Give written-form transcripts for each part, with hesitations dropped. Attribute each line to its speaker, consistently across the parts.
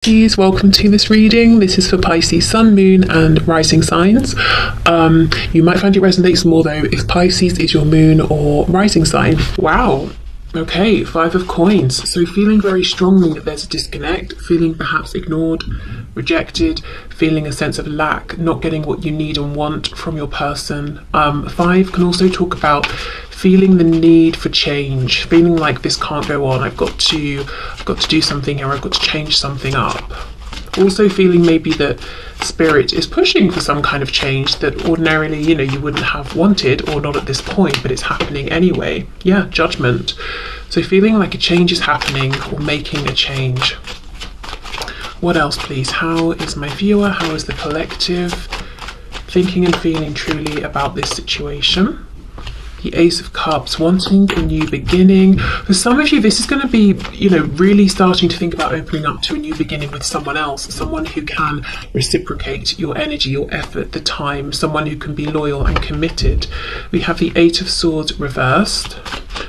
Speaker 1: Pisces, welcome to this reading. This is for Pisces Sun, Moon and Rising signs. You might find it resonates more though if Pisces is your moon or rising sign. Wow. Okay, 5 of coins. So feeling very strongly that there's a disconnect, feeling perhaps ignored, rejected, feeling a sense of lack, not getting what you need and want from your person. 5 can also talk about feeling the need for change, feeling like this can't go on. I've got to do something here. I've got to change something up. Also feeling maybe that spirit is pushing for some kind of change that ordinarily, you wouldn't have wanted or not at this point, but it's happening anyway. Yeah, judgment. So feeling like a change is happening or making a change. What else, please? How is my viewer? How is the collective thinking and feeling truly about this situation? The Ace of Cups, wanting a new beginning. For some of you, this is going to be, really starting to think about opening up to a new beginning with someone else, someone who can reciprocate your energy, your effort, the time, someone who can be loyal and committed. We have the 8 of Swords reversed.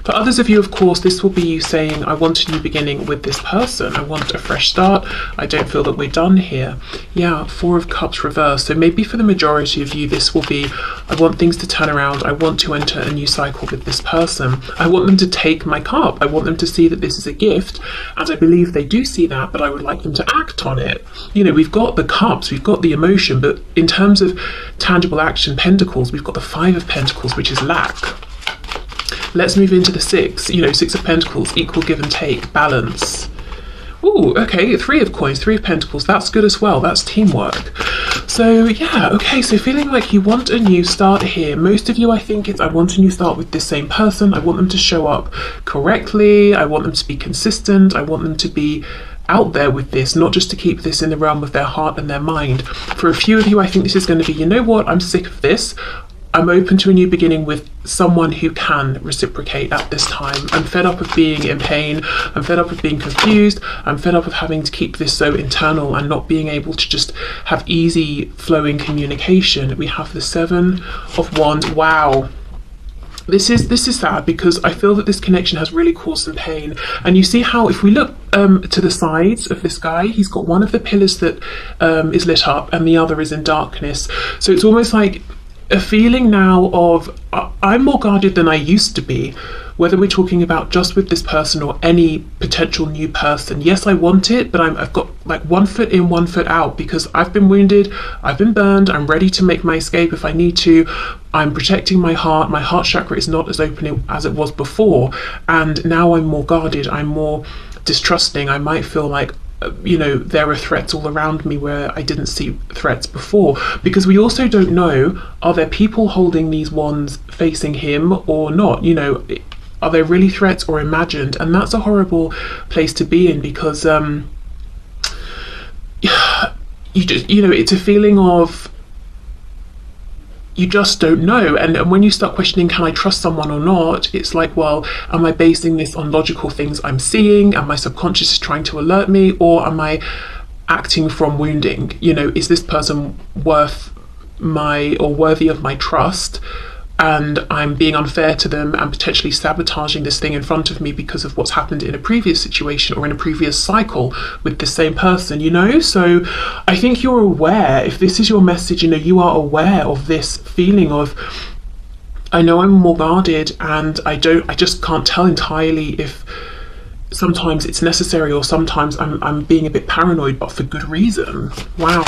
Speaker 1: For others of you, of course, this will be you saying, I want a new beginning with this person. I want a fresh start. I don't feel that we're done here. Yeah, 4 of Cups reversed. So maybe for the majority of you, this will be, I want things to turn around. I want to enter a new cycle with this person. I want them to take my cup. I want them to see that this is a gift. And I believe they do see that, but I would like them to act on it. We've got the cups, we've got the emotion, but in terms of tangible action, pentacles, we've got the 5 of Pentacles, which is lack. Let's move into the 6, 6 of Pentacles, equal give and take, balance. Ooh, okay, 3 of Coins, 3 of Pentacles, that's good as well, that's teamwork. So yeah, okay, so feeling like you want a new start here. Most of you, I think it's, I want a new start with this same person. I want them to show up correctly. I want them to be consistent. I want them to be out there with this, not just to keep this in the realm of their heart and their mind. For a few of you, I think this is going to be, you know what, I'm sick of this. I'm open to a new beginning with someone who can reciprocate at this time. I'm fed up of being in pain. I'm fed up of being confused. I'm fed up of having to keep this so internal and not being able to just have easy flowing communication. We have the 7 of Wands. Wow. This is sad because I feel that this connection has really caused some pain. And you see how if we look to the sides of this guy, he's got one of the pillars that is lit up and the other is in darkness. So it's almost like a feeling now of I'm more guarded than I used to be, whether we're talking about just with this person or any potential new person. Yes, I want it, but I've got like 1 foot in, 1 foot out because I've been wounded, I've been burned, I'm ready to make my escape if I need to. I'm protecting my heart chakra is not as open as it was before, and now I'm more guarded, I'm more distrusting. I might feel like there are threats all around me where I didn't see threats before, because we also don't know, are there people holding these wands facing him or not? Are they really threats or imagined? And that's a horrible place to be in because you just, it's a feeling of you just don't know. And when you start questioning, can I trust someone or not? It's like, well, am I basing this on logical things I'm seeing? Am my subconscious trying to alert me? Or am I acting from wounding? Is this person worthy of my trust? And I'm being unfair to them and potentially sabotaging this thing in front of me because of what's happened in a previous situation or in a previous cycle with the same person, So I think you're aware, if this is your message, you are aware of this feeling of, I know I'm more guarded and I just can't tell entirely if sometimes it's necessary or sometimes I'm being a bit paranoid, but for good reason. Wow.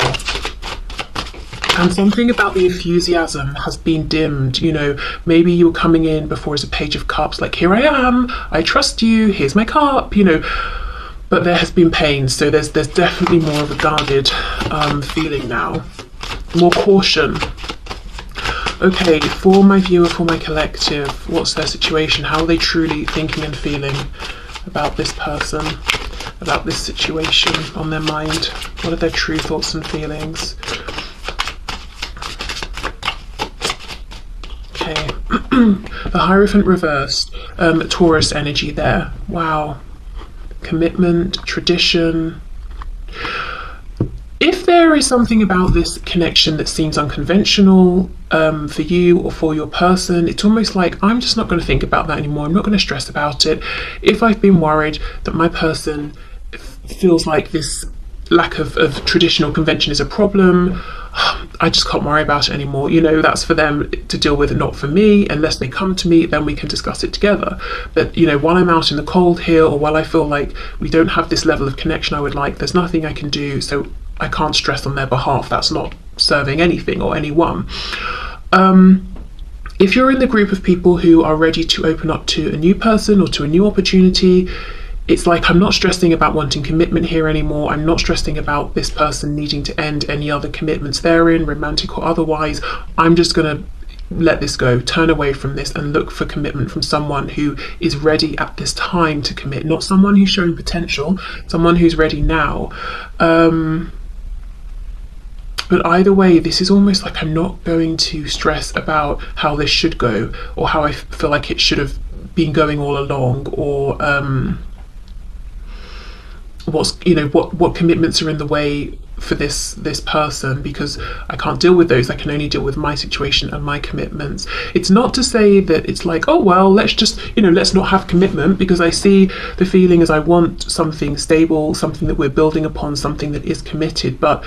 Speaker 1: And something about the enthusiasm has been dimmed. Maybe you were coming in before as a Page of Cups, like, here I am, I trust you, here's my cup, but there has been pain. So there's definitely more of a guarded feeling now, more caution. Okay, for my viewer, for my collective, what's their situation? How are they truly thinking and feeling about this person, about this situation on their mind? What are their true thoughts and feelings? Okay, the Hierophant reversed, Taurus energy there. Wow, commitment, tradition. If there is something about this connection that seems unconventional for you or for your person, it's almost like, I'm just not going to think about that anymore. I'm not going to stress about it. If I've been worried that my person feels like this lack of traditional convention is a problem. I just can't worry about it anymore. You know, that's for them to deal with, not for me. Unless they come to me, then we can discuss it together. But, you know, while I'm out in the cold here, or while I feel like we don't have this level of connection I would like, there's nothing I can do, so I can't stress on their behalf. That's not serving anything or anyone. If you're in the group of people who are ready to open up to a new person or to a new opportunity, it's like, I'm not stressing about wanting commitment here anymore. I'm not stressing about this person needing to end any other commitments they're in, romantic or otherwise. I'm just going to let this go, turn away from this, and look for commitment from someone who is ready at this time to commit, not someone who's showing potential, someone who's ready now. But either way, this is almost like I'm not going to stress about how this should go, or how I feel like it should have been going all along, or what commitments are in the way for this person, because I can't deal with those. I can only deal with my situation and my commitments. It's not to say that it's like, oh well, let's not have commitment, because I see the feeling as I want something stable, something that we're building upon, something that is committed. But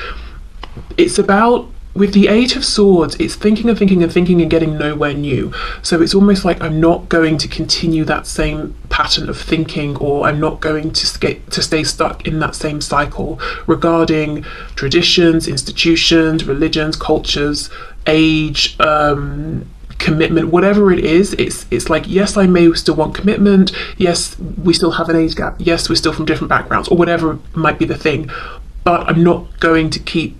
Speaker 1: it's about, with the Eight of Swords, it's thinking and thinking and thinking and getting nowhere new. So it's almost like I'm not going to continue that same pattern of thinking, or I'm not going to stay stuck in that same cycle regarding traditions, institutions, religions, cultures, age, commitment, whatever it is. It's like, yes, I may still want commitment. Yes, we still have an age gap. Yes, we're still from different backgrounds, or whatever might be the thing. But I'm not going to keep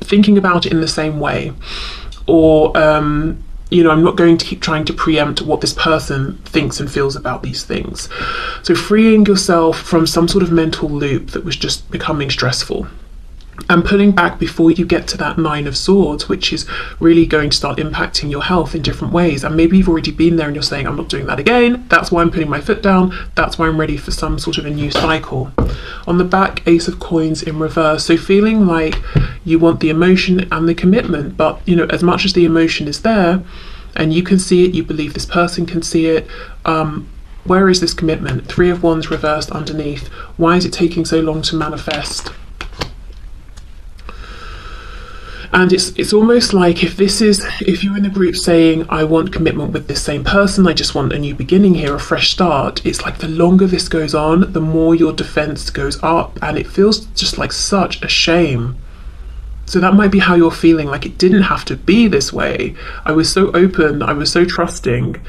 Speaker 1: thinking about it in the same way, or I'm not going to keep trying to preempt what this person thinks and feels about these things. So freeing yourself from some sort of mental loop that was just becoming stressful, and pulling back before you get to that Nine of Swords, which is really going to start impacting your health in different ways. And maybe you've already been there and you're saying, I'm not doing that again. That's why I'm putting my foot down. That's why I'm ready for some sort of a new cycle. On the back, Ace of Coins in reverse. So feeling like you want the emotion and the commitment, but as much as the emotion is there and you can see it, you believe this person can see it, where is this commitment? Three of Wands reversed underneath. Why is it taking so long to manifest? And it's almost like, if you're in the group saying, I want commitment with this same person, I just want a new beginning here, a fresh start, it's like the longer this goes on, the more your defense goes up, and it feels just like such a shame. So that might be how you're feeling, like it didn't have to be this way. I was so open, I was so trusting.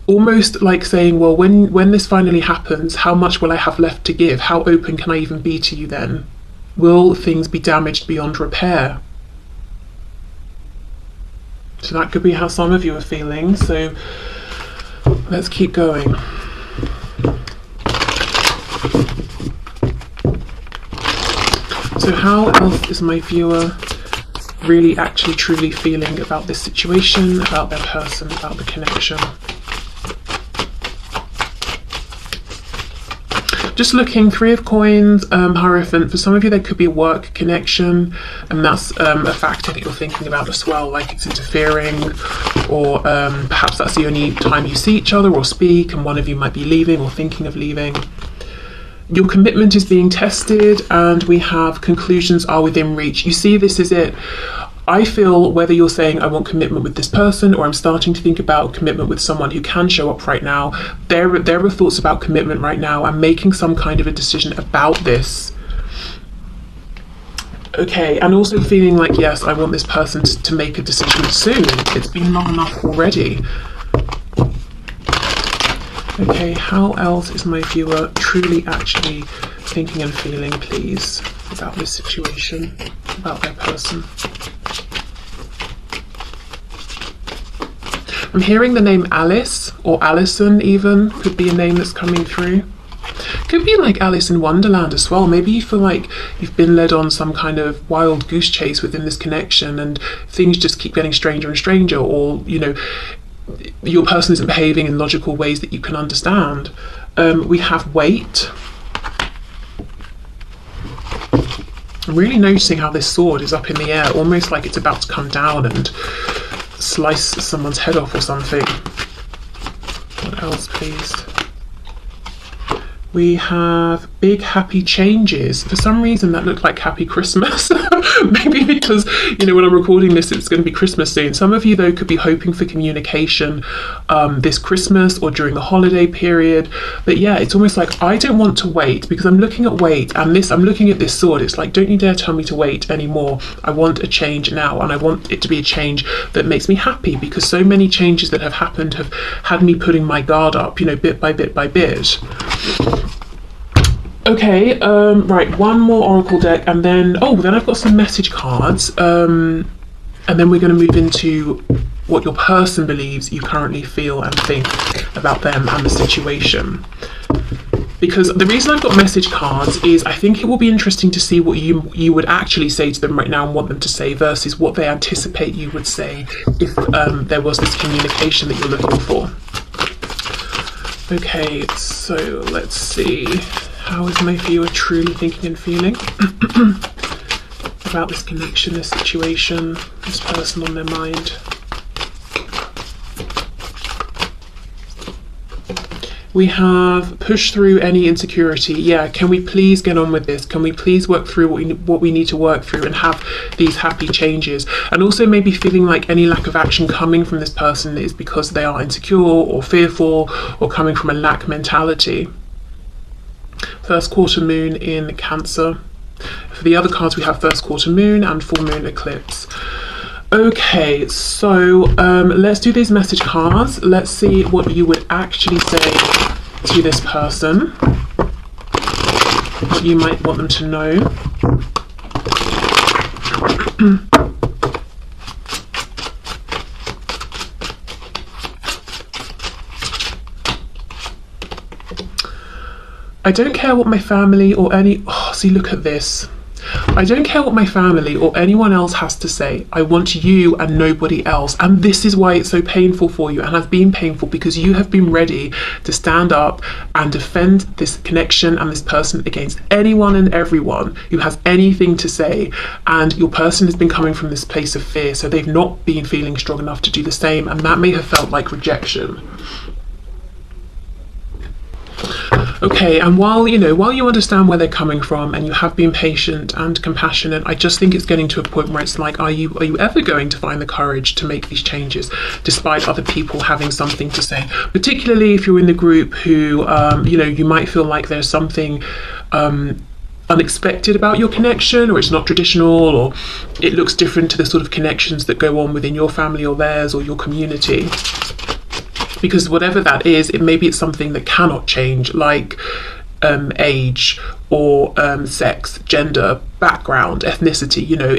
Speaker 1: Almost like saying, well, when this finally happens, how much will I have left to give? How open can I even be to you then? Will things be damaged beyond repair? So that could be how some of you are feeling. So let's keep going. So how else is my viewer really actually truly feeling about this situation, about their person, about the connection? Just looking, Three of Coins, Hierophant. For some of you, there could be a work connection, and that's a factor that you're thinking about as well, like it's interfering, or perhaps that's the only time you see each other or speak, and one of you might be leaving or thinking of leaving. Your commitment is being tested, and we have conclusions are within reach. You see, this is it. I feel whether you're saying I want commitment with this person, or I'm starting to think about commitment with someone who can show up right now, there are thoughts about commitment right now. I'm making some kind of a decision about this. Okay, and also feeling like, yes, I want this person to make a decision soon. It's been long enough already. Okay, how else is my viewer truly actually thinking and feeling, please, about this situation, about their person? I'm hearing the name Alice, or Alison even, could be a name that's coming through. Could be like Alice in Wonderland as well. Maybe you feel like you've been led on some kind of wild goose chase within this connection, and things just keep getting stranger and stranger, or, your person isn't behaving in logical ways that you can understand. We have Wait. I'm really noticing how this sword is up in the air, almost like it's about to come down and slice someone's head off or something. What else, please? We have big happy changes. For some reason that looked like happy Christmas. Maybe because, you know, when I'm recording this, it's going to be Christmas soon. Some of you, though, could be hoping for communication this Christmas or during the holiday period. But yeah, it's almost like I don't want to wait, because I'm looking at wait, and this, I'm looking at this sword. It's like, don't you dare tell me to wait anymore. I want a change now, and I want it to be a change that makes me happy, because so many changes that have happened have had me putting my guard up, you know, bit by bit by bit. Okay, right, one more oracle deck, and then then I've got some message cards, and then we're going to move into what your person believes you currently feel and think about them and the situation. Because the reason I've got message cards is I think it will be interesting to see what you would actually say to them right now and want them to say versus what they anticipate you would say if there was this communication that you're looking for. Okay, so let's see. How is my viewer truly thinking and feeling about this connection, this situation, this person on their mind? We have push through any insecurity. Yeah, can we please get on with this? Can we please work through what we need to work through and have these happy changes? And also maybe feeling like any lack of action coming from this person is because they are insecure or fearful or coming from a lack mentality. First quarter moon in Cancer. For the other cards, we have first quarter moon and full moon eclipse. Okay, so let's do these message cards. Let's see what you would actually say to this person, what you might want them to know. I don't care what my family or see, look at this. I don't care what my family or anyone else has to say. I want you and nobody else. And this is why it's so painful for you and has been painful, because you have been ready to stand up and defend this connection and this person against anyone and everyone who has anything to say. And your person has been coming from this place of fear, so they've not been feeling strong enough to do the same, and that may have felt like rejection. Okay, and while you understand where they're coming from and you have been patient and compassionate, I just think it's getting to a point where it's like, are you ever going to find the courage to make these changes despite other people having something to say? Particularly if you're in the group who, you might feel like there's something unexpected about your connection, or it's not traditional, or it looks different to the sort of connections that go on within your family or theirs or your community. Because whatever that is, maybe it's something that cannot change, like age or sex, gender, background, ethnicity. You know,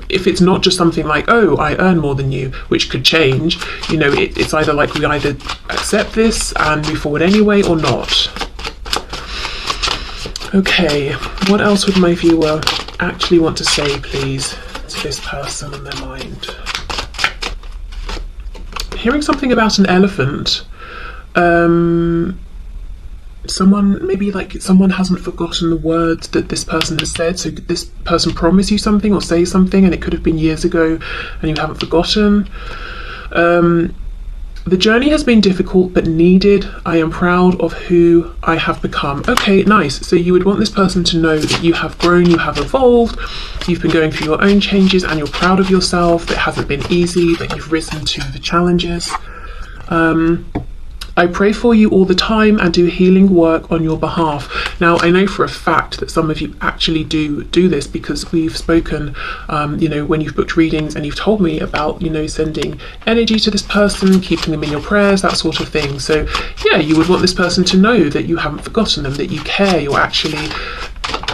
Speaker 1: if it's not just something like, oh, I earn more than you, which could change. You know, it's either like we either accept this and move forward anyway or not. Okay, what else would my viewer actually want to say, please, to this person on their mind? Hearing something about an elephant. Someone hasn't forgotten the words that this person has said, so this person promise you something or say something and it could have been years ago and you haven't forgotten. The journey has been difficult but needed. I am proud of who I have become. Okay, nice. So you would want this person to know that you have grown, you have evolved, you've been going through your own changes and you're proud of yourself, that it hasn't been easy, that you've risen to the challenges. I pray for you all the time and do healing work on your behalf. Now, I know for a fact that some of you actually do this, because we've spoken, when you've booked readings and you've told me about, sending energy to this person, keeping them in your prayers, that sort of thing. So yeah, you would want this person to know that you haven't forgotten them, that you care, you're actually,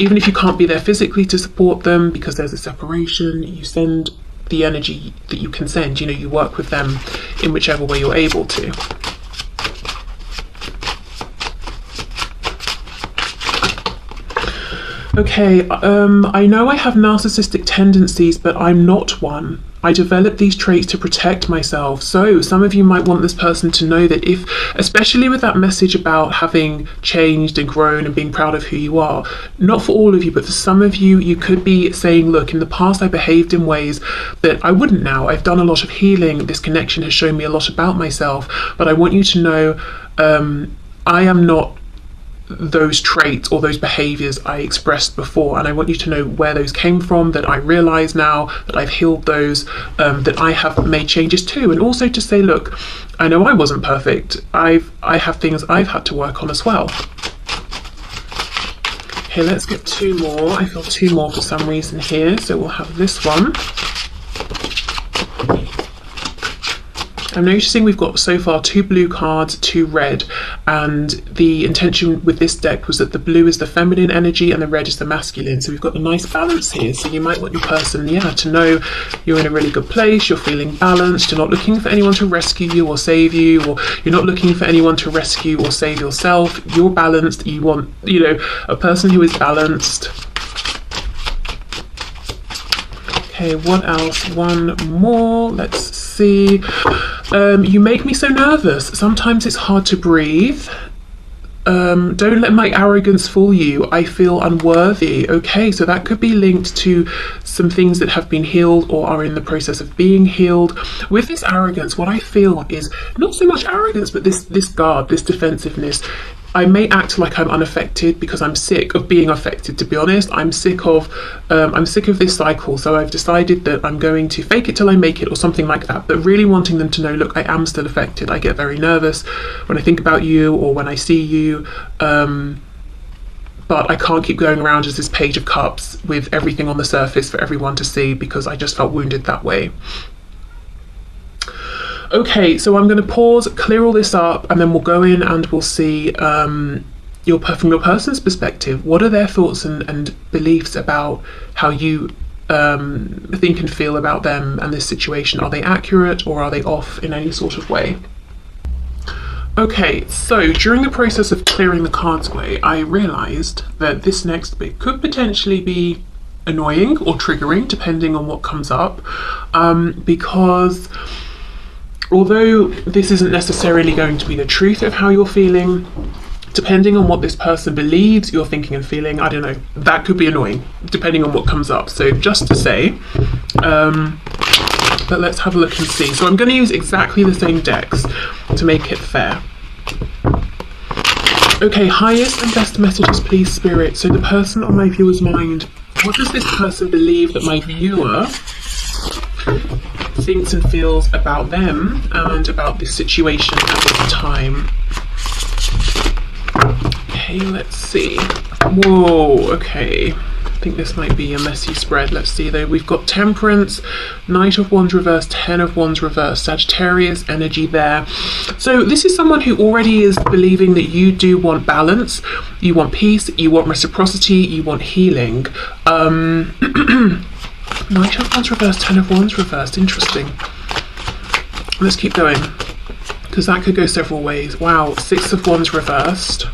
Speaker 1: even if you can't be there physically to support them because there's a separation, you send the energy that you can send, you work with them in whichever way you're able to. Okay, I know I have narcissistic tendencies, but I'm not one. I developed these traits to protect myself. So some of you might want this person to know that especially with that message about having changed and grown and being proud of who you are, not for all of you, but for some of you, you could be saying, look, in the past I behaved in ways that I wouldn't now. I've done a lot of healing. This connection has shown me a lot about myself, but I want you to know I am not those traits or those behaviors I expressed before, and I want you to know where those came from, that I realize now that I've healed those, that I have made changes to, and also to say, look, I know I wasn't perfect. I have things I've had to work on as well. Okay, let's get two more. I feel two more for some reason here, so we'll have this one. I'm noticing we've got so far 2 blue cards, 2 red, and the intention with this deck was that the blue is the feminine energy and the red is the masculine. So we've got a nice balance here. So you might want your person, to know you're in a really good place, you're feeling balanced, you're not looking for anyone to rescue you or save you, or you're not looking for anyone to rescue or save yourself. You're balanced. You want, a person who is balanced. Okay, what else? One more. Let's see. You make me so nervous. Sometimes it's hard to breathe. Don't let my arrogance fool you. I feel unworthy. Okay, so that could be linked to some things that have been healed or are in the process of being healed. With this arrogance, what I feel is not so much arrogance, but this guard, this defensiveness. I may act like I'm unaffected because I'm sick of being affected, to be honest. I'm sick of this cycle, so I've decided that I'm going to fake it till I make it or something like that, but really wanting them to know, look, I am still affected. I get very nervous when I think about you or when I see you, but I can't keep going around as this Page of Cups with everything on the surface for everyone to see, because I just felt wounded that way. Okay, so I'm going to pause, clear all this up, and then we'll go in and we'll see from your person's perspective, what are their thoughts and beliefs about how you think and feel about them and this situation. Are they accurate or are they off in any sort of way? Okay, so during the process of clearing the cards away, I realised that this next bit could potentially be annoying or triggering, depending on what comes up, because although this isn't necessarily going to be the truth of how you're feeling, depending on what this person believes you're thinking and feeling, I don't know, that could be annoying, depending on what comes up. So just to say, but let's have a look and see. So I'm going to use exactly the same decks to make it fair. Okay, highest and best messages, please, Spirit. So the person on my viewer's mind, what does this person believe that my viewer thinks and feels about them and about this situation at this time? Okay, let's see. Whoa, okay. I think this might be a messy spread. Let's see though. We've got Temperance, Knight of Wands reversed, 10 of Wands reversed, Sagittarius energy there. So this is someone who already is believing that you do want balance, you want peace, you want reciprocity, you want healing. Knight of Wands reversed, 10 of Wands reversed. Interesting. Let's keep going, because that could go several ways. Wow, 6 of Wands reversed.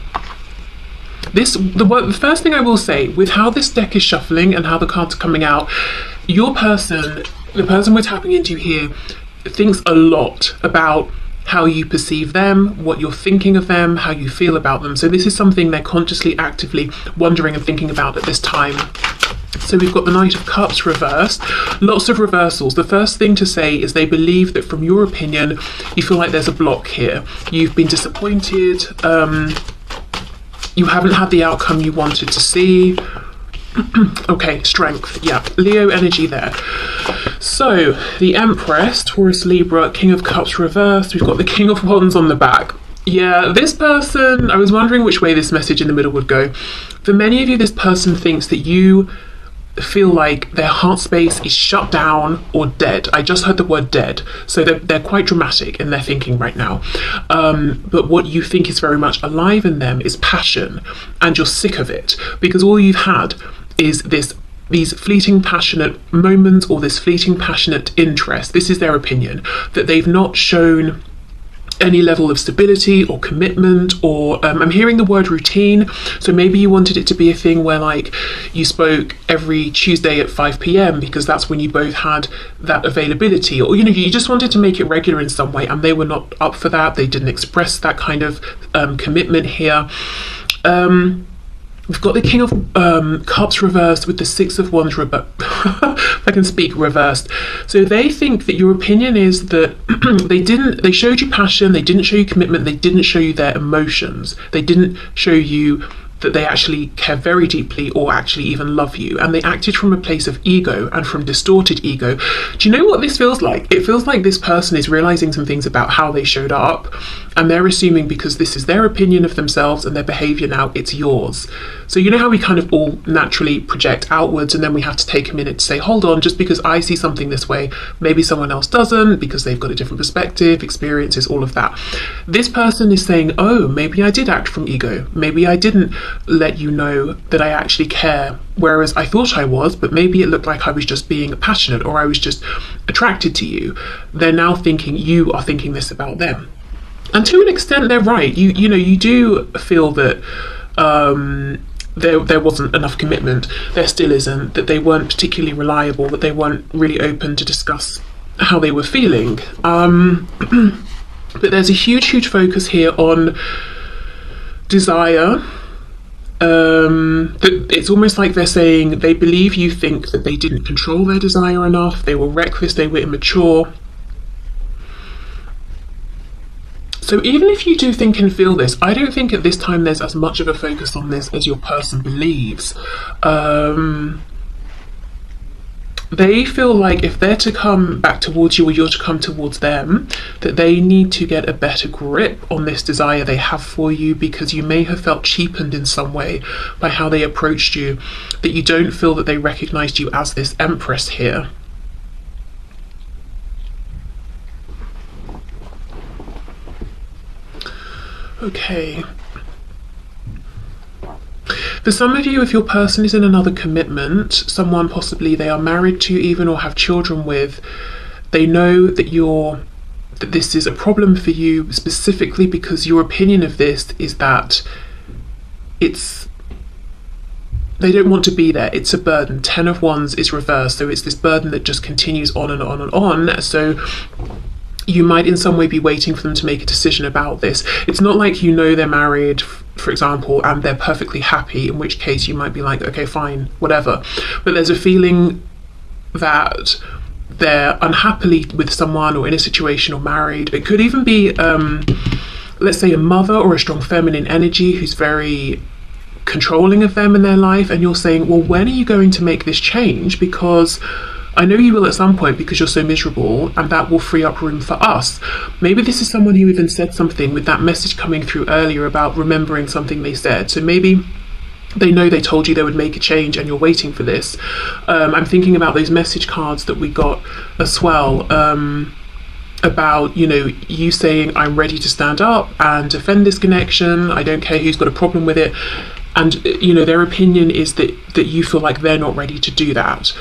Speaker 1: The first thing I will say, with how this deck is shuffling and how the cards are coming out, your person, the person we're tapping into here, thinks a lot about how you perceive them, what you're thinking of them, how you feel about them. So this is something they're consciously, actively wondering and thinking about at this time. So we've got the Knight of Cups reversed, lots of reversals. The first thing to say is they believe that, from your opinion, you feel like there's a block here. You've been disappointed, you haven't had the outcome you wanted to see. Okay, Strength, yeah, Leo energy there. So the Empress, Taurus, Libra, King of Cups reversed. We've got the King of Wands on the back. Yeah, this person, I was wondering which way this message in the middle would go. For many of you, this person thinks that you feel like their heart space is shut down or dead. I just heard the word dead, so they're quite dramatic in their thinking right now, but what you think is very much alive in them is passion, and you're sick of it because all you've had is these fleeting passionate moments or this fleeting passionate interest. This is their opinion, that they've not shown any level of stability or commitment, or I'm hearing the word routine, so maybe you wanted it to be a thing where like you spoke every Tuesday at 5 p.m. because that's when you both had that availability, or you just wanted to make it regular in some way, and they were not up for that. They didn't express that kind of commitment here. We've got the King of Cups reversed with the 6 of Wands reversed. I can speak reversed. So they think that your opinion is that they showed you passion, they didn't show you commitment, they didn't show you their emotions, they didn't show you that they actually care very deeply or actually even love you, and they acted from a place of ego and from distorted ego. Do you know what this feels like? It feels like this person is realizing some things about how they showed up, and they're assuming because this is their opinion of themselves and their behavior now, it's yours. So you know how we kind of all naturally project outwards, and then we have to take a minute to say, hold on, just because I see something this way, maybe someone else doesn't, because they've got a different perspective, experiences, all of that. This person is saying, oh, maybe I did act from ego, maybe I didn't let you know that I actually care, whereas I thought I was, but maybe it looked like I was just being passionate or I was just attracted to you. They're now thinking you are thinking this about them, and to an extent they're right. You know, you do feel that there wasn't enough commitment, there still isn't, that they weren't particularly reliable, that they weren't really open to discuss how they were feeling. But there's a huge focus here on desire. That it's almost like they're saying they believe you think that they didn't control their desire enough, they were reckless, they were immature. So even if you do think and feel this, I don't think at this time there's as much of a focus on this as your person believes. They feel like if they're to come back towards you or you're to come towards them, that they need to get a better grip on this desire they have for you, because you may have felt cheapened in some way by how they approached you, that you don't feel that they recognized you as this empress here. Okay. For some of you, if your person is in another commitment, someone possibly they are married to even or have children with, they know that this is a problem for you specifically because your opinion of this is that they don't want to be there. It's a burden. 10 of Wands is reversed, so it's this burden that just continues on and on and on. So you might in some way be waiting for them to make a decision about this. It's not like you know they're married, for example, and they're perfectly happy, in which case you might be like, okay, fine, whatever. But there's a feeling that they're unhappily with someone or in a situation or married. It could even be, let's say, a mother or a strong feminine energy who's very controlling of them in their life, and you're saying, well, when are you going to make this change? Because I know you will at some point, because you're so miserable, and that will free up room for us. Maybe this is someone who even said something with that message coming through earlier about remembering something they said. So maybe they know they told you they would make a change and you're waiting for this. I'm thinking about those message cards that we got as well, about, you know, you saying, I'm ready to stand up and defend this connection. I don't care who's got a problem with it. And, you know, their opinion is that you feel like they're not ready to do that.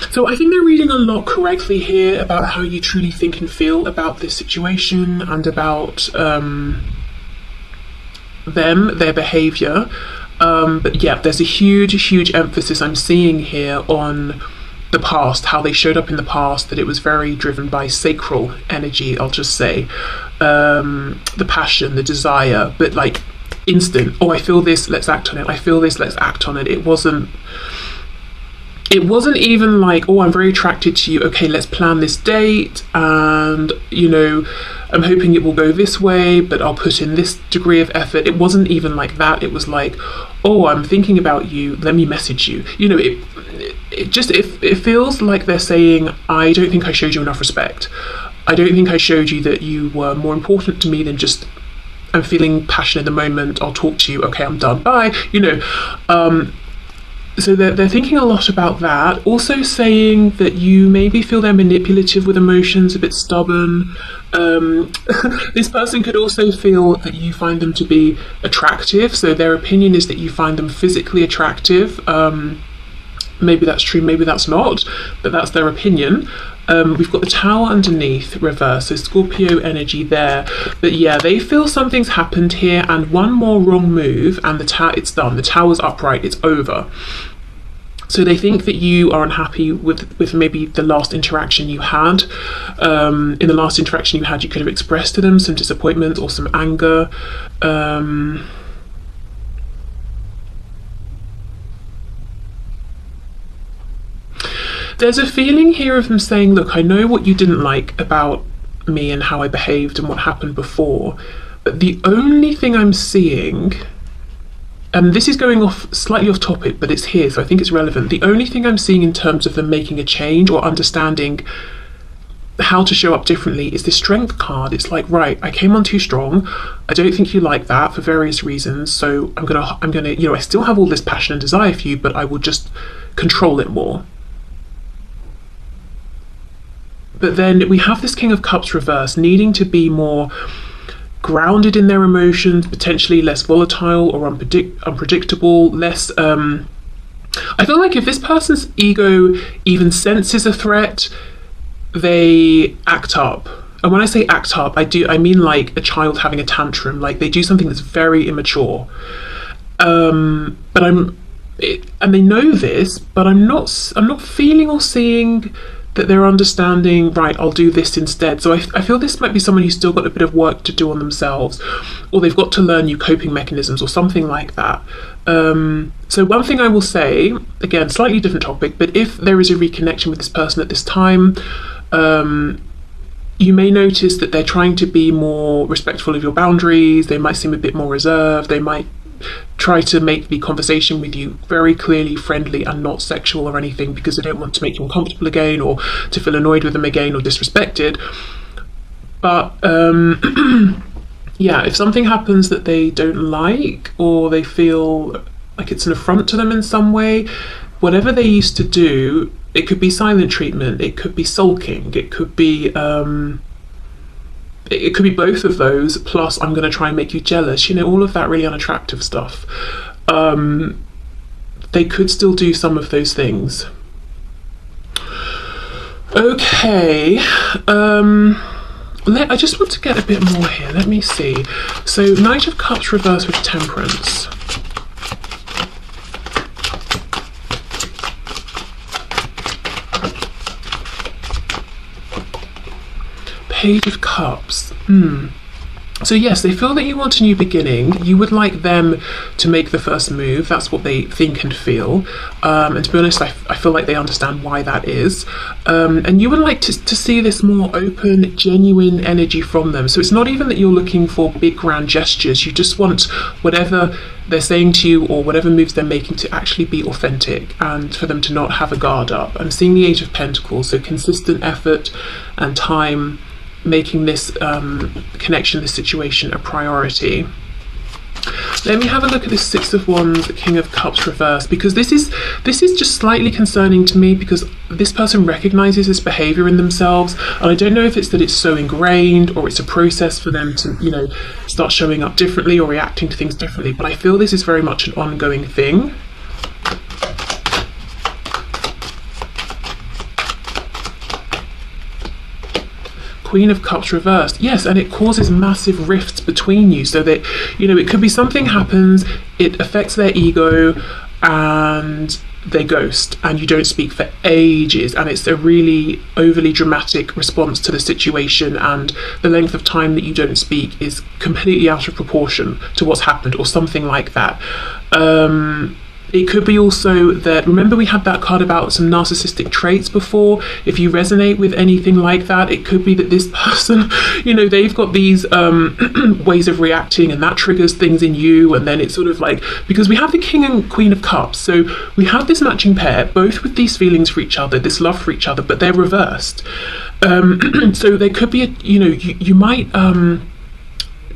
Speaker 1: So I think they're reading a lot correctly here about how you truly think and feel about this situation and about them, their behaviour. But yeah, there's a huge emphasis I'm seeing here on the past, how they showed up in the past, that it was very driven by sacral energy, I'll just say. The passion, the desire, but like instant, oh, I feel this, let's act on it. I feel this, let's act on it. It wasn't even like, oh, I'm very attracted to you, okay, let's plan this date, and, you know, I'm hoping it will go this way, but I'll put in this degree of effort. It wasn't even like that. It was like, oh, I'm thinking about you, let me message you. You know, it feels like they're saying, I don't think I showed you enough respect. I don't think I showed you that you were more important to me than just, I'm feeling passion in the moment, I'll talk to you, okay, I'm done, bye. You know, so they're thinking a lot about that. Also saying that you maybe feel they're manipulative with emotions, a bit stubborn. This person could also feel that you find them to be attractive. So their opinion is that you find them physically attractive. Maybe that's true, maybe that's not, but that's their opinion. We've got the Tower underneath, reverse, so Scorpio energy there. But yeah, they feel something's happened here, and one more wrong move and it's done. The Tower's upright, it's over. So they think that you are unhappy with maybe the last interaction you had. In the last interaction you had, you could have expressed to them some disappointment or some anger. There's a feeling here of them saying, look, I know what you didn't like about me and how I behaved and what happened before, but the only thing I'm seeing, and this is going off slightly off topic, but it's here, so I think it's relevant. The only thing I'm seeing in terms of them making a change or understanding how to show up differently is this strength card. It's like, right, I came on too strong. I don't think you like that for various reasons. So I'm gonna, you know, I still have all this passion and desire for you, but I will just control it more. But then we have this King of Cups reverse, needing to be more grounded in their emotions, potentially less volatile or unpredictable, less I feel like if this person's ego even senses a threat, they act up. And when I say act up, I mean like a child having a tantrum. Like they do something that's very immature. And they know this, but I'm not feeling or seeing that they're understanding, right, I'll do this instead. So I feel this might be someone who's still got a bit of work to do on themselves, or they've got to learn new coping mechanisms or something like that. So one thing I will say, again, slightly different topic, but if there is a reconnection with this person at this time, you may notice that they're trying to be more respectful of your boundaries. They might seem a bit more reserved. They might try to make the conversation with you very clearly friendly and not sexual or anything, because they don't want to make you uncomfortable again or to feel annoyed with them again or disrespected. But yeah, if something happens that they don't like, or they feel like it's an affront to them in some way, whatever they used to do, it could be silent treatment, it could be sulking, it could be both of those, plus I'm going to try and make you jealous, you know, all of that really unattractive stuff. They could still do some of those things. Okay, I just want to get a bit more here. Let me see. So Knight of Cups reversed with Temperance. Page of Cups. So yes, they feel that you want a new beginning. You would like them to make the first move. That's what they think and feel. And to be honest, I feel like they understand why that is. And you would like to see this more open, genuine energy from them. So it's not even that you're looking for big, grand gestures. You just want whatever they're saying to you or whatever moves they're making to actually be authentic and for them to not have a guard up. I'm seeing the Age of Pentacles, so consistent effort and time, making this connection, this situation a priority. Let me have a look at this Six of Wands, King of Cups reverse, because this is just slightly concerning to me, because this person recognizes this behavior in themselves, and I don't know if it's that it's so ingrained or it's a process for them to, you know, start showing up differently or reacting to things differently, but I feel this is very much an ongoing thing. Queen of Cups reversed. Yes, and it causes massive rifts between you, so that, you know, it could be something happens, it affects their ego, and they ghost, and you don't speak for ages, and it's a really overly dramatic response to the situation, and the length of time that you don't speak is completely out of proportion to what's happened, or something like that. It could be also that, remember we had that card about some narcissistic traits before. If you resonate with anything like that, it could be that this person, you know, they've got these ways of reacting, and that triggers things in you. And then it's sort of like, because we have the King and Queen of Cups, so we have this matching pair, both with these feelings for each other, this love for each other, but they're reversed. So there could be, you know, you might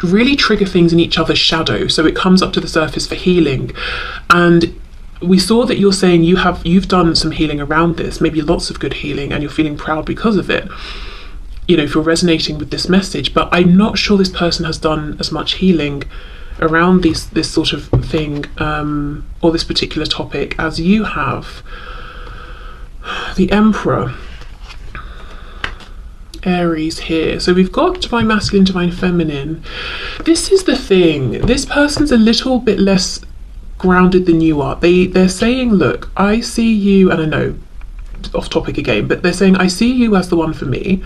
Speaker 1: really trigger things in each other's shadow, so it comes up to the surface for healing. And we saw that you're saying you've done some healing around this, maybe lots of good healing, and you're feeling proud because of it, you know, if you're resonating with this message. But I'm not sure this person has done as much healing around this sort of thing, or this particular topic, as you have. The Emperor, Aries here. So we've got Divine Masculine, Divine Feminine. This is the thing, this person's a little bit less grounded than you are. They're saying, look, I see you, and I know, off topic again, but they're saying, I see you as the one for me.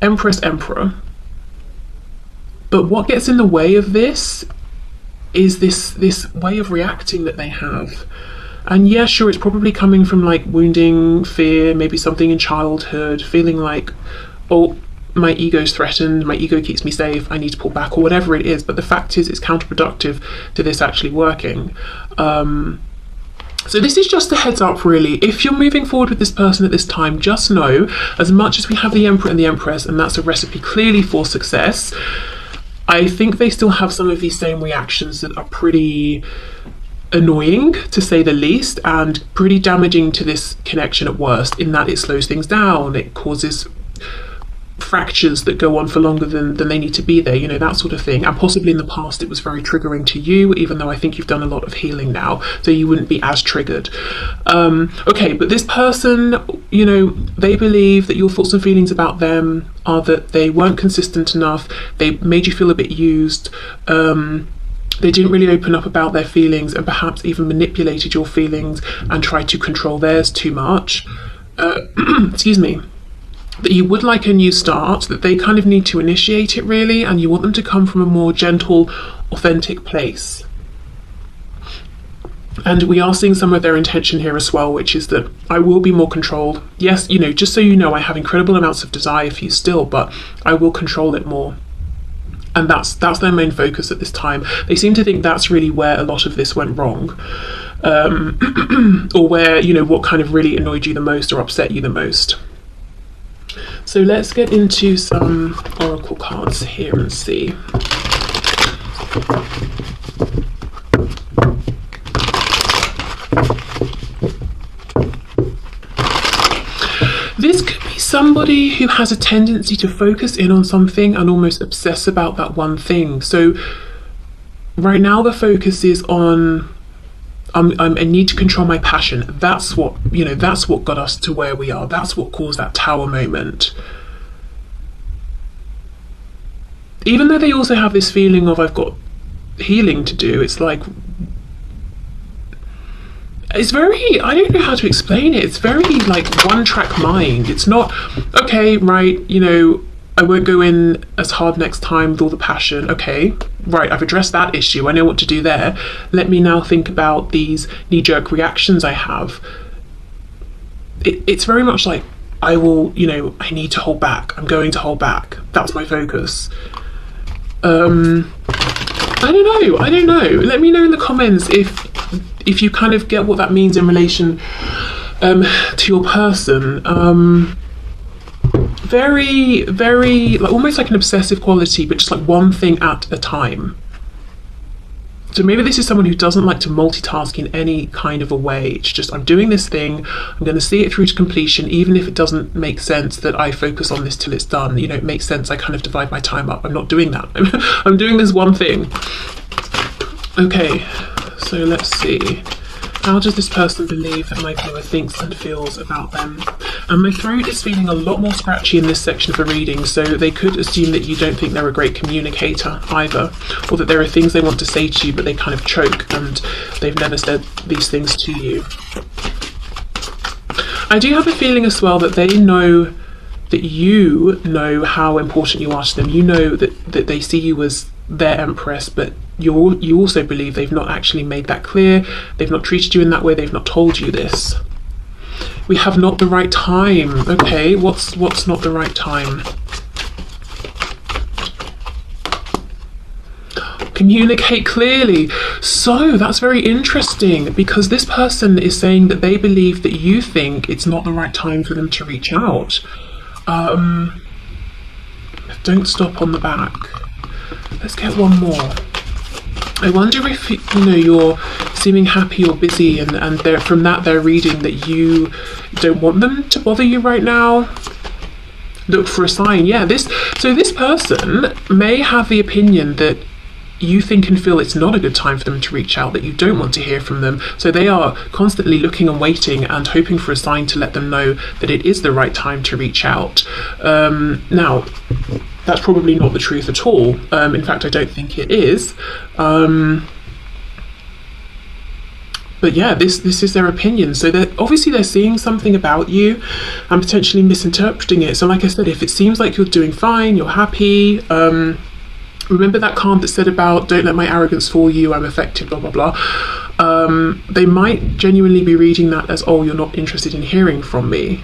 Speaker 1: Empress, Emperor. But what gets in the way of this is this way of reacting that they have. And yeah, sure, it's probably coming from like wounding, fear, maybe something in childhood, feeling like, oh, my ego's threatened, my ego keeps me safe, I need to pull back, or whatever it is. But the fact is, it's counterproductive to this actually working. So this is just a heads up, really. If you're moving forward with this person at this time, just know, as much as we have the Emperor and the Empress, and that's a recipe clearly for success, I think they still have some of these same reactions that are pretty annoying, to say the least, and pretty damaging to this connection at worst, in that it slows things down, it causes fractures that go on for longer than they need to be there, you know, that sort of thing. And possibly in the past it was very triggering to you, even though I think you've done a lot of healing now, so you wouldn't be as triggered. Okay, but this person, you know, they believe that your thoughts and feelings about them are that they weren't consistent enough, they made you feel a bit used, they didn't really open up about their feelings, and perhaps even manipulated your feelings and tried to control theirs too much. Excuse me. That you would like a new start, that they kind of need to initiate it, really, and you want them to come from a more gentle, authentic place. And we are seeing some of their intention here as well, which is that I will be more controlled. Yes, you know, just so you know, I have incredible amounts of desire for you still, but I will control it more. And that's their main focus at this time. They seem to think that's really where a lot of this went wrong. Or where, you know, what kind of really annoyed you the most or upset you the most. So let's get into some oracle cards here and see. This could be somebody who has a tendency to focus in on something and almost obsess about that one thing. So right now the focus is on I need to control my passion. That's what, you know, that's what got us to where we are. That's what caused that tower moment. Even though they also have this feeling of, I've got healing to do, it's like, it's very, I don't know how to explain it. It's very like one track mind. It's not, okay, right, you know, I won't go in as hard next time with all the passion. Okay, right, I've addressed that issue. I know what to do there. Let me now think about these knee-jerk reactions I have. It's very much like, I will, you know, I need to hold back. I'm going to hold back. That's my focus. I don't know. Let me know in the comments if you kind of get what that means in relation to your person. Very, very, like almost like an obsessive quality, but just like one thing at a time. So maybe this is someone who doesn't like to multitask in any kind of a way. It's just, I'm doing this thing, I'm going to see it through to completion, even if it doesn't make sense that I focus on this till it's done. You know, it makes sense, I kind of divide my time up. I'm not doing that. I'm doing this one thing. Okay, so let's see. How does this person believe that my viewer thinks and feels about them? And my throat is feeling a lot more scratchy in this section of the reading, so they could assume that you don't think they're a great communicator either, or that there are things they want to say to you but they kind of choke and they've never said these things to you. I do have a feeling as well that they know that you know how important you are to them. You know that they see you as their empress, but you also believe they've not actually made that clear. They've not treated you in that way. They've not told you this. We have not the right time. Okay, what's not the right time? Communicate clearly. So that's very interesting, because this person is saying that they believe that you think it's not the right time for them to reach out. Don't stop on the back. Let's get one more. I wonder if, you know, you're seeming happy or busy, and from that they're reading that you don't want them to bother you right now. Look for a sign. Yeah, this person may have the opinion that you think and feel it's not a good time for them to reach out, that you don't want to hear from them. So they are constantly looking and waiting and hoping for a sign to let them know that it is the right time to reach out. Now, that's probably not the truth at all. In fact, I don't think it is. But yeah, this is their opinion. So they're seeing something about you and potentially misinterpreting it. So like I said, if it seems like you're doing fine, you're happy, remember that card that said about, don't let my arrogance fool you, I'm affected, blah, blah, blah. They might genuinely be reading that as, oh, you're not interested in hearing from me.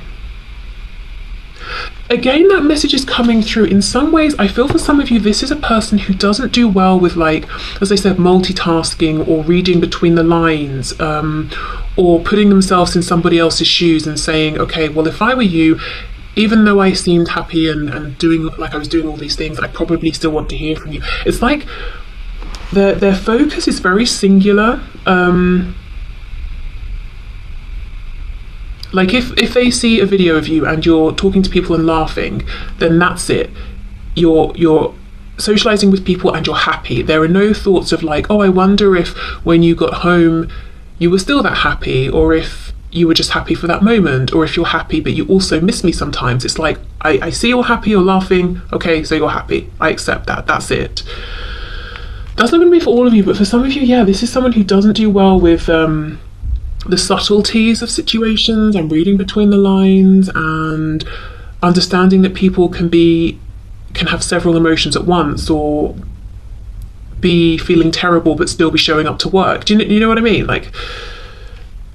Speaker 1: Again, that message is coming through. In some ways, I feel for some of you, this is a person who doesn't do well with, like, as I said, multitasking or reading between the lines, or putting themselves in somebody else's shoes and saying, okay, well, if I were you, even though I seemed happy and doing, like I was doing all these things, I probably still want to hear from you. It's like their focus is very singular. Like if they see a video of you and you're talking to people and laughing, then that's it. You're socializing with people and you're happy. There are no thoughts of like, oh, I wonder if when you got home you were still that happy, or if you were just happy for that moment, or if you're happy but you also miss me sometimes. It's like, I see you're happy, you're laughing, okay, so you're happy. I accept that, that's it. That's not going to be for all of you, but for some of you, yeah, this is someone who doesn't do well with the subtleties of situations and reading between the lines and understanding that people can have several emotions at once, or be feeling terrible but still be showing up to work. Do you know what I mean? Like,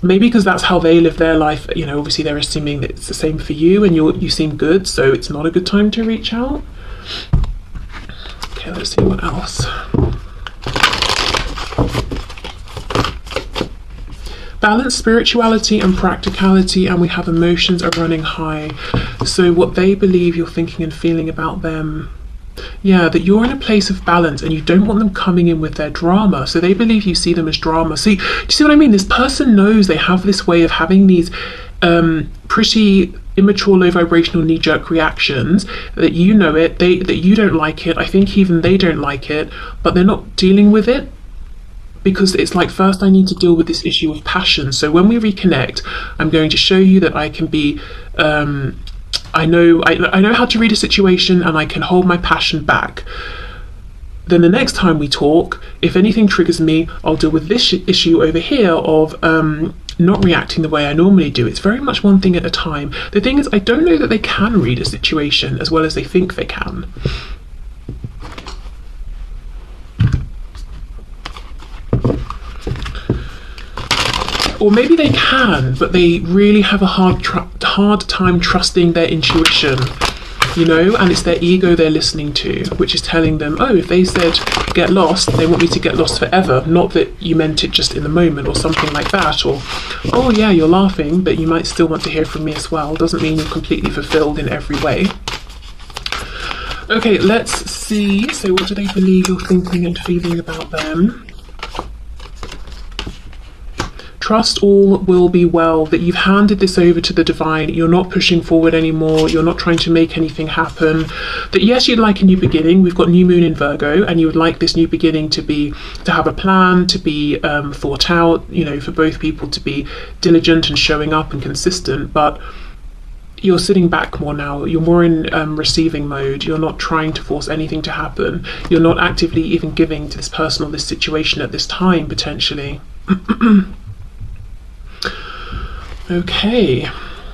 Speaker 1: maybe because that's how they live their life, you know, obviously they're assuming that it's the same for you and you seem good, so it's not a good time to reach out. Okay, let's see what else. Balance spirituality and practicality, and we have emotions are running high. So what they believe you're thinking and feeling about them. Yeah, that you're in a place of balance and you don't want them coming in with their drama. So they believe you see them as drama. So do you see what I mean? This person knows they have this way of having these pretty immature, low vibrational knee-jerk reactions, that you know it, that you don't like it. I think even they don't like it, but they're not dealing with it. Because it's like, first I need to deal with this issue of passion. So when we reconnect, I'm going to show you that I can be, I know how to read a situation and I can hold my passion back. Then the next time we talk, if anything triggers me, I'll deal with this issue over here of not reacting the way I normally do. It's very much one thing at a time. The thing is, I don't know that they can read a situation as well as they think they can. Or maybe they can, but they really have a hard time trusting their intuition, you know, and it's their ego they're listening to, which is telling them, oh, if they said get lost, they want me to get lost forever, not that you meant it just in the moment or something like that. Or, oh yeah, you're laughing, but you might still want to hear from me as well. Doesn't mean you're completely fulfilled in every way. Okay, let's see. So what do they believe you're thinking and feeling about them? Trust all will be well, that you've handed this over to the divine. You're not pushing forward anymore. You're not trying to make anything happen. That yes, you'd like a new beginning. We've got new moon in Virgo, and you would like this new beginning to have a plan, to be thought out, you know, for both people to be diligent and showing up and consistent. But you're sitting back more now. You're more in receiving mode. You're not trying to force anything to happen. You're not actively even giving to this person or this situation at this time, potentially. Okay,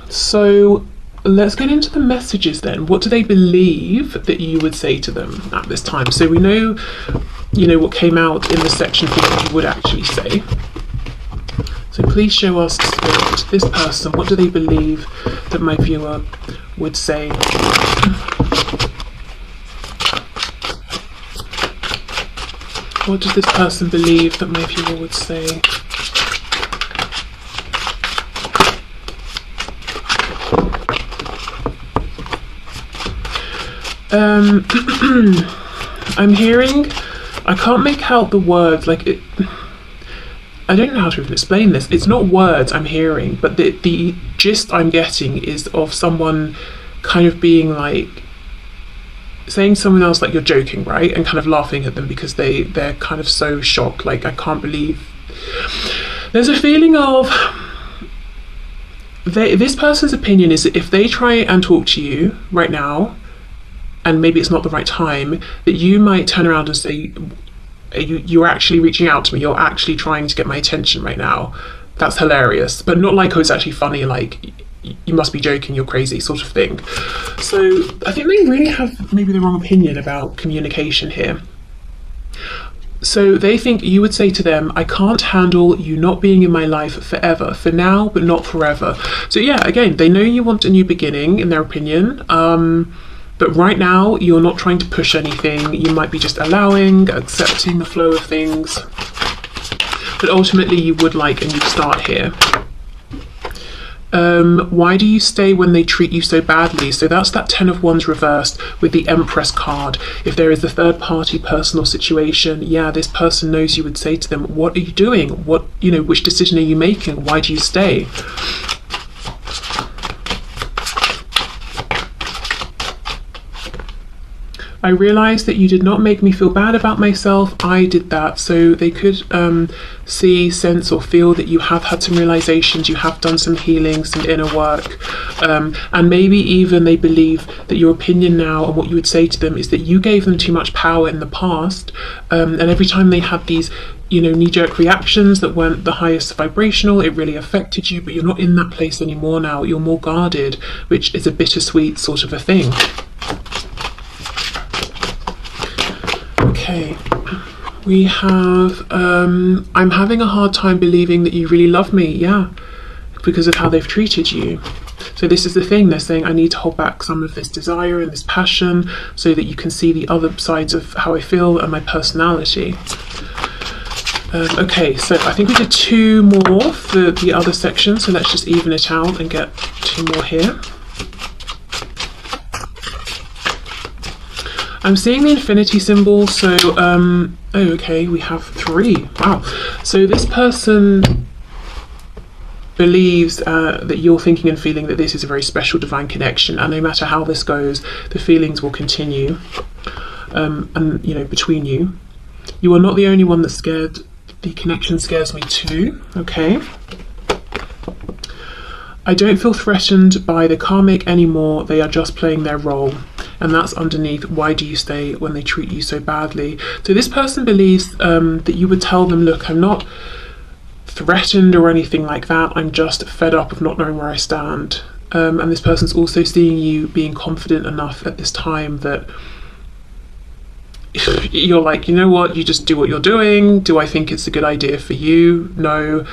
Speaker 1: so let's get into the messages then. What do they believe that you would say to them at this time? So we know, you know, what came out in the section for what you would actually say. So please show us, Spirit, this person, what do they believe that my viewer would say? What does this person believe that my viewer would say? I'm hearing, I can't make out the words, like it, I don't know how to even explain this. It's not words I'm hearing, but the gist I'm getting is of someone kind of being like, saying to someone else like you're joking, right? And kind of laughing at them because they're kind of so shocked, like I can't believe. There's a feeling of, this person's opinion is that if they try and talk to you right now, and maybe it's not the right time, that you might turn around and say, you're actually reaching out to me, you're actually trying to get my attention right now. That's hilarious. But not like, oh, it's actually funny, like, you must be joking, you're crazy, sort of thing. So I think they really have maybe the wrong opinion about communication here. So they think you would say to them, I can't handle you not being in my life forever, for now, but not forever. So yeah, again, they know you want a new beginning, in their opinion. But right now, you're not trying to push anything. You might be just allowing, accepting the flow of things. But ultimately, you would like a new start here. Why do you stay when they treat you so badly? So that's that 10 of Wands reversed with the Empress card. If there is a third party personal situation, yeah, this person knows you would say to them, what are you doing? What, which decision are you making? Why do you stay? I realised that you did not make me feel bad about myself. I did that. So they could see, sense or feel that you have had some realisations, you have done some healing, some inner work. And maybe even they believe that your opinion now and what you would say to them is that you gave them too much power in the past. And every time they had these knee-jerk reactions that weren't the highest vibrational, it really affected you, but you're not in that place anymore now. You're more guarded, which is a bittersweet sort of a thing. Okay, we have, I'm having a hard time believing that you really love me, yeah, because of how they've treated you. So this is the thing, they're saying I need to hold back some of this desire and this passion so that you can see the other sides of how I feel and my personality. Okay, so I think we did 2 more for the other section, so let's just even it out and get 2 more here. I'm seeing the infinity symbol, so, oh, okay, we have 3. Wow. So this person believes that you're thinking and feeling that this is a very special divine connection, and no matter how this goes, the feelings will continue, and, between you. You are not the only one that's scared. The connection scares me too, okay? I don't feel threatened by the karmic anymore. They are just playing their role. And that's underneath, why do you stay when they treat you so badly? So this person believes that you would tell them, look, I'm not threatened or anything like that. I'm just fed up of not knowing where I stand. And this person's also seeing you being confident enough at this time that you're like, you know what, you just do what you're doing. Do I think it's a good idea for you? No.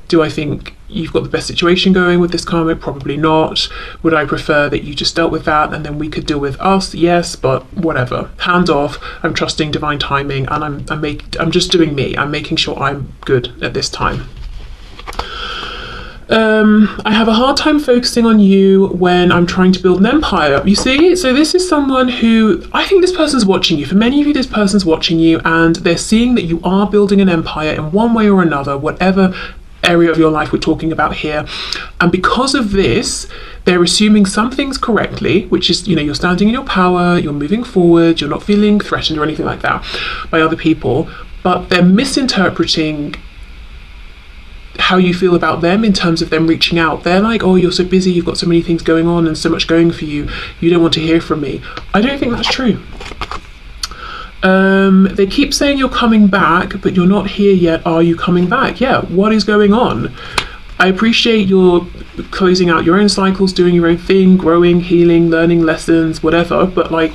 Speaker 1: Do I think you've got the best situation going with this karmic? Probably not. Would I prefer that you just dealt with that and then we could deal with us? Yes, but whatever. Hands off. I'm trusting divine timing, and I'm just doing me. I'm making sure I'm good at this time. I have a hard time focusing on you when I'm trying to build an empire. You see, so this is someone who, I think this person's watching you. For many of you, this person's watching you and they're seeing that you are building an empire in one way or another, whatever area of your life we're talking about here. And because of this, they're assuming some things correctly, which is, you're standing in your power, you're moving forward, you're not feeling threatened or anything like that by other people, but they're misinterpreting how you feel about them in terms of them reaching out. They're like, oh, you're so busy, you've got so many things going on and so much going for you, you don't want to hear from me. I don't think that's true. They keep saying you're coming back, but you're not here yet. Are you coming back? Yeah, what is going on? I appreciate you're closing out your own cycles, doing your own thing, growing, healing, learning lessons, whatever, but like,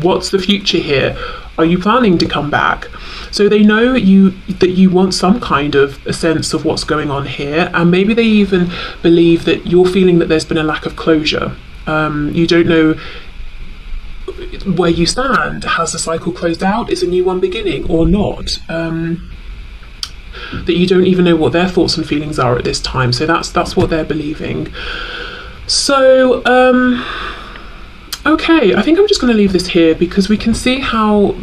Speaker 1: what's the future here? Are you planning to come back? So they know that you want some kind of a sense of what's going on here, and maybe they even believe that you're feeling that there's been a lack of closure. You don't know where you stand. Has the cycle closed out? Is a new one beginning or not? That you don't even know what their thoughts and feelings are at this time. So that's what they're believing. So okay, I think I'm just going to leave this here because we can see how,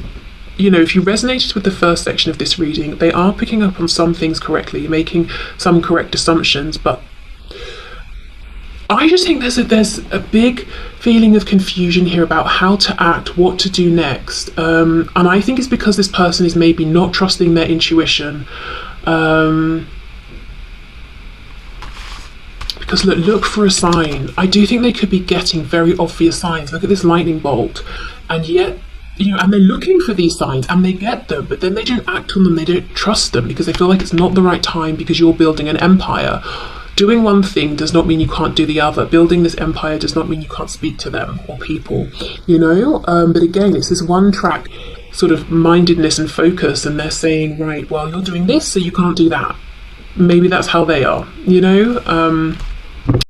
Speaker 1: if you resonated with the first section of this reading, they are picking up on some things correctly, you're making some correct assumptions, but I just think there's a big feeling of confusion here about how to act, what to do next. And I think it's because this person is maybe not trusting their intuition. Because look for a sign. I do think they could be getting very obvious signs. Look at this lightning bolt. And yet, and they're looking for these signs and they get them, but then they don't act on them, they don't trust them because they feel like it's not the right time because you're building an empire. Doing one thing does not mean you can't do the other. Building this empire does not mean you can't speak to them or people, But again, it's this one track sort of mindedness and focus, and they're saying, right, well, you're doing this, so you can't do that. Maybe that's how they are, you know?